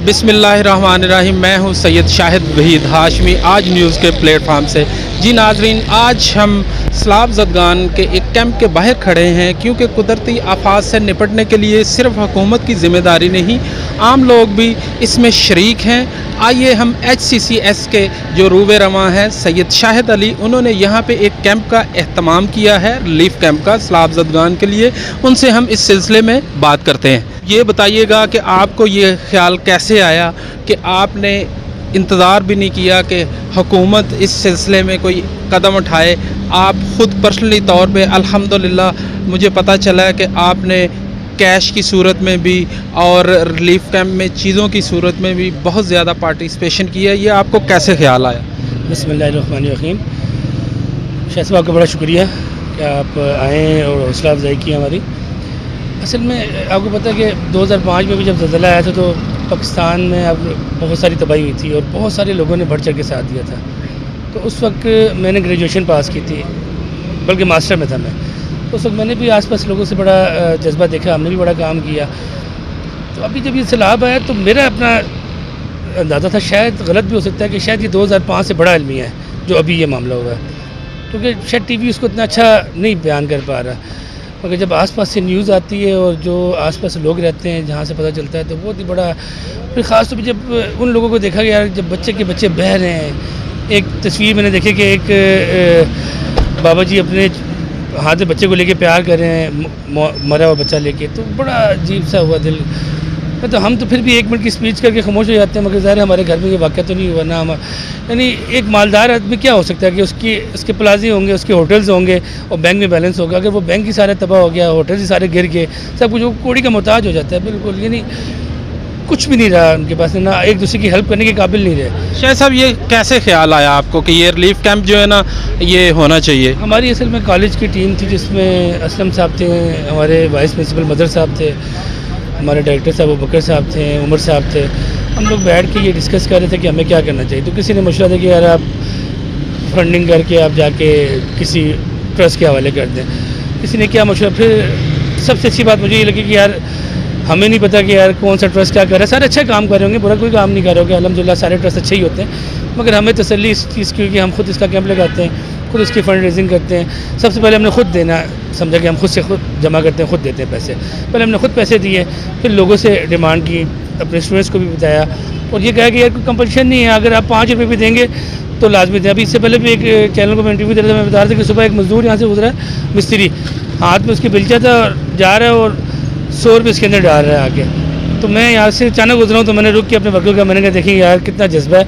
बिस्मिल्लाहिर्रहमानिर्रहीम। मैं हूं सैयद शाहिद वहीद हाशमी, आज न्यूज़ के प्लेटफार्म से। जी नाजरीन, आज हम सलाब ज़दगान के एक कैंप के बाहर खड़े हैं, क्योंकि कुदरती आफात से निपटने के लिए सिर्फ हुकूमत की ज़िम्मेदारी नहीं, आम लोग भी इसमें शरीक हैं। आइए हम HCCS के जो रूबे रवां हैं सैयद शाहिद अली, उन्होंने यहाँ पे एक कैंप का एहतमाम किया है, रिलीफ कैंप का सलाब ज़दगान के लिए। उनसे हम इस सिलसिले में बात करते हैं। ये बताइएगा कि आपको ये ख़्याल कैसे आया कि आपने इंतज़ार भी नहीं किया कि हुकूमत इस सिलसिले में कोई कदम उठाए, आप ख़ुद पर्सनली तौर पे अल्हम्दुलिल्लाह मुझे पता चला कि आपने कैश की सूरत में भी और रिलीफ कैंप में चीज़ों की सूरत में भी बहुत ज़्यादा पार्टिसिपेशन किया। ये आपको कैसे ख्याल आया? बिस्मिल्लाहिर्रहमानिर्रहीम। शाह साहब आपका बड़ा शुक्रिया कि आप आएँ और हौसला अफजाई की हमारी। असल में आपको पता है कि 2005 में भी जब ज़लज़ला आया था तो पाकिस्तान में अब बहुत सारी तबाही हुई थी और बहुत सारे लोगों ने बढ़ चढ़ के साथ दिया था। तो उस वक्त मैंने ग्रेजुएशन पास की थी, बल्कि मास्टर में था मैं। तो उस वक्त मैंने भी आसपास लोगों से बड़ा जज्बा देखा, हमने भी बड़ा काम किया। तो अभी जब ये सैलाब आया तो मेरा अपना अंदाज़ा था, शायद गलत भी हो सकता है, कि शायद ये 2005 से बड़ा अलमिया है जो अभी ये मामला हुआ है, क्योंकि शायद TV उसको इतना अच्छा नहीं बयान कर पा रहा। मगर जब आसपास से न्यूज़ आती है और जो आसपास लोग रहते हैं जहाँ से पता चलता है तो बहुत ही बड़ा। फिर ख़ास तौर पर जब उन लोगों को देखा कि यार जब बच्चे के बच्चे बह रहे हैं। एक तस्वीर मैंने देखी कि एक बाबा जी अपने हाथ में बच्चे को लेके प्यार कर रहे हैं, मरा हुआ बच्चा लेके, तो बड़ा अजीब सा हुआ दिल। तो हम तो फिर भी 1 मिनट की स्पीच करके खामोश हो जाते हैं, मगर ज़ाहिर हमारे घर में ये वाक़या तो नहीं हुआ ना। हम यानी एक मालदार आदमी क्या हो सकता है कि उसके प्लाजे होंगे, उसके होटल्स होंगे और बैंक में बैलेंस होगा। अगर वो बैंक ही सारे तबाह हो गया, होटल्स ही सारे गिर गए, सब कुछ, वो कोड़ी का मोहताज हो जाता है बिल्कुल। यानी कुछ भी नहीं रहा उनके पास, ना एक दूसरे की हेल्प करने के काबिल नहीं रहे। शाह साहब, ये कैसे ख्याल आया आपको कि ये रिलीफ कैंप जो है ना ये होना चाहिए? हमारी असल में कॉलेज की टीम थी जिसमें असलम साहब थे, हमारे वाइस प्रिंसिपल मदर साहब थे, हमारे डायरेक्टर साहब अबूबकर साहब थे, उमर साहब थे। हम लोग बैठ के ये डिस्कस कर रहे थे कि हमें क्या करना चाहिए। तो किसी ने मशवरा दिया कि यार आप फंडिंग करके आप जाके किसी ट्रस्ट के हवाले कर दें। किसी ने क्या मशवरा, फिर सबसे अच्छी बात मुझे ये लगी कि यार हमें नहीं पता कि यार कौन सा ट्रस्ट क्या कर रहा है। सारे अच्छे काम कर रहे होंगे, बुरा कोई काम नहीं कर रहे होंगे, अल्हम्दुलिल्लाह सारे ट्रस्ट अच्छे ही होते हैं। मगर हमें तसल्ली इस चीज़ की कि हम खुद इसका कैंप लगाते हैं, खुद इसकी फंड रेजिंग करते हैं। सबसे पहले हमने खुद देना समझा कि हम खुद से खुद जमा करते हैं, खुद देते हैं पैसे। पहले हमने खुद पैसे दिए, फिर लोगों से डिमांड की, अपने स्टूडेंट्स को भी बताया और ये कहा कि यार कोई कंपल्शन नहीं है, अगर आप 5 रुपये भी देंगे तो लाजमी दें। अभी इससे पहले भी एक चैनल को मैं इंटरव्यू दे रहा था, मैं बता रहा था कि सुबह एक मजदूर यहाँ से गुजरा, मिस्त्री, हाथ में उसकी बिल्चा था और जा रहा है और 100 रुपये इसके अंदर डाल रहा है आगे। तो मैं यहाँ से अचानक गुजरा हूँ तो मैंने रुक के अपने वर्कर का मैंने कहा देखिए यार कितना जज्बा है,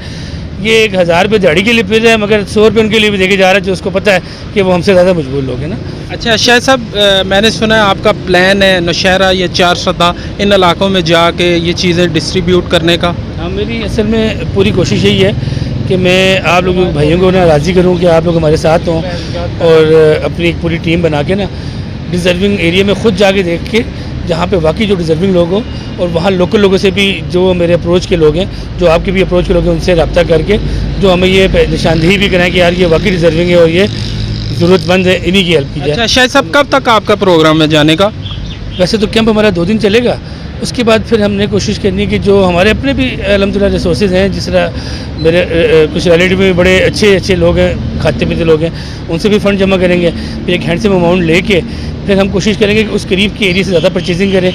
ये 1000 रुपये दिहाड़ी के लिए फिर रहा है, मगर 100 रुपये उनके लिए भी देके जा रहा है जो उसको पता है कि वो हमसे ज़्यादा मजबूर लोग हैं ना। अच्छा शाह साहब, मैंने सुना है आपका प्लान है नौशहरा या चार सदा इन इलाकों में जाके ये चीज़ें डिस्ट्रीब्यूट करने का? हाँ, मेरी असल में पूरी कोशिश यही है कि मैं आप लोगों भाइयों को ना राज़ी करूँ कि आप लोग हमारे साथ हों और अपनी एक पूरी टीम बना के ना डिज़र्विंग एरिया में ख़ुद जाके देख के, जहाँ पे वाकई जो डिज़र्विंग लोग हों, और वहाँ लोकल लोगों से भी जो मेरे अप्रोच के लोग हैं, जो आपके भी अप्रोच के लोग हैं, उनसे रब्ता करके जो हमें ये निशानदेही भी कराएं कि यार ये वाकई डिज़र्विंग है और ये ज़रूरतमंद है, इन्हीं की हेल्प की जाए। अच्छा शाह साहब, कब तक आपका प्रोग्राम है जाने का? वैसे तो कैंप हमारा 2 दिन चलेगा, उसके बाद फिर हमने कोशिश करनी कि जो हमारे अपने भी अल्हम्दुलिल्लाह रिसोर्सेज हैं, जिस तरह मेरे कुछ रिलेटिव में बड़े अच्छे लोग हैं, खाते पीते लोग हैं, उनसे भी फ़ंड जमा करेंगे। फिर एक हैंडसम अमाउंट लेके फिर हम कोशिश करेंगे कि उस करीब के एरिया से ज़्यादा परचेजिंग करें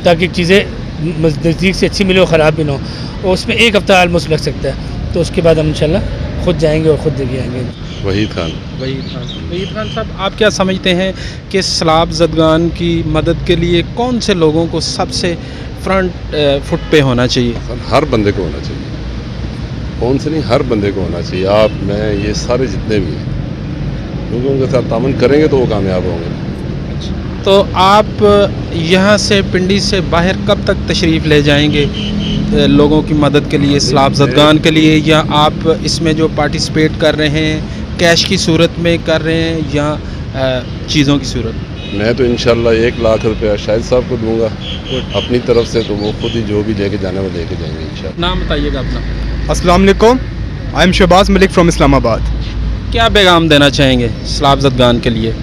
ताकि चीज़ें नज़दीक से अच्छी मिले और ख़राब भी ना हो। और उसमें 1 हफ़्ता ऑलमोस्ट लग सकता है, तो उसके बाद हम इंशाल्लाह खुद जाएंगे और ख़ुद देके आएंगे। वहीद खान साहब, आप क्या समझते हैं कि सलाब ज़दगान की मदद के लिए कौन से लोगों को सबसे फ्रंट फुट पे होना चाहिए? हर बंदे को होना चाहिए, कौन से नहीं, हर बंदे को होना चाहिए। आप, मैं, ये सारे जितने भी हैं, क्योंकि उनके साथ तामन करेंगे तो वो कामयाब होंगे। तो आप यहाँ से पिंडी से बाहर कब तक तशरीफ़ ले जाएंगे लोगों की मदद के लिए, सलाब ज़दगान के लिए? या आप इसमें जो पार्टिसिपेट कर रहे हैं कैश की सूरत में कर रहे हैं या चीज़ों की सूरत? मैं तो इंशाल्लाह 1 लाख रुपया शाहिद साहब को दूंगा अपनी तरफ से, तो वो खुद ही जो भी लेके जाना वो लेके जाएंगे इंशाल्लाह। नाम बताइएगा अपना। अस्सलाम वालेकुम, I am Shahbaz Malik from Islamabad. क्या पैगाम देना चाहेंगे सलाब ज़दगान के लिए?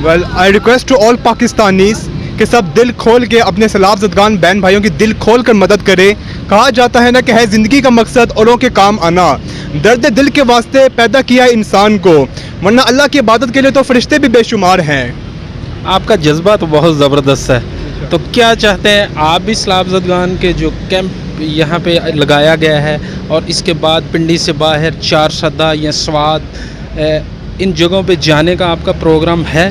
Well, I request to all Pakistanis कि सब दिल खोल के अपने सैलाब ज़दगान बहन भाइयों की दिल खोल कर मदद करें। कहा जाता है ना कि है ज़िंदगी का मकसद औरों के काम आना, दर्द दिल के वास्ते पैदा किया इंसान को, वरना अल्लाह की इबादत के लिए तो फरिश्ते भी बेशुमार हैं। आपका जज्बा तो बहुत ज़बरदस्त है। तो क्या चाहते हैं आप भी सैलाब ज़दगान के जो कैंप यहाँ पे लगाया गया है और इसके बाद पिंडी से बाहर चारसदा या स्वाद इन जगहों पे जाने का आपका प्रोग्राम है?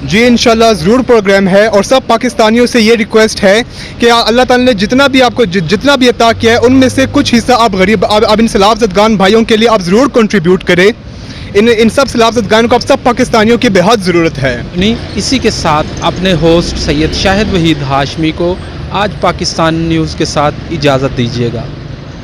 जी इंशाल्लाह ज़रूर प्रोग्राम है, और सब पाकिस्तानियों से ये रिक्वेस्ट है कि अल्लाह ताला ने जितना भी आपको जितना भी अता किया है उनमें से कुछ हिस्सा आप गरीब अब इन सैलाब ज़दगान भाइयों के लिए आप ज़रूर कंट्रीब्यूट करें। इन सब सैलाब ज़दगान को अब सब पाकिस्तानियों की बेहद ज़रूरत है। नहीं, इसी के साथ अपने होस्ट सैयद शाहिद वहीद हाशमी को आज पाकिस्तान न्यूज़ के साथ इजाज़त दीजिएगा।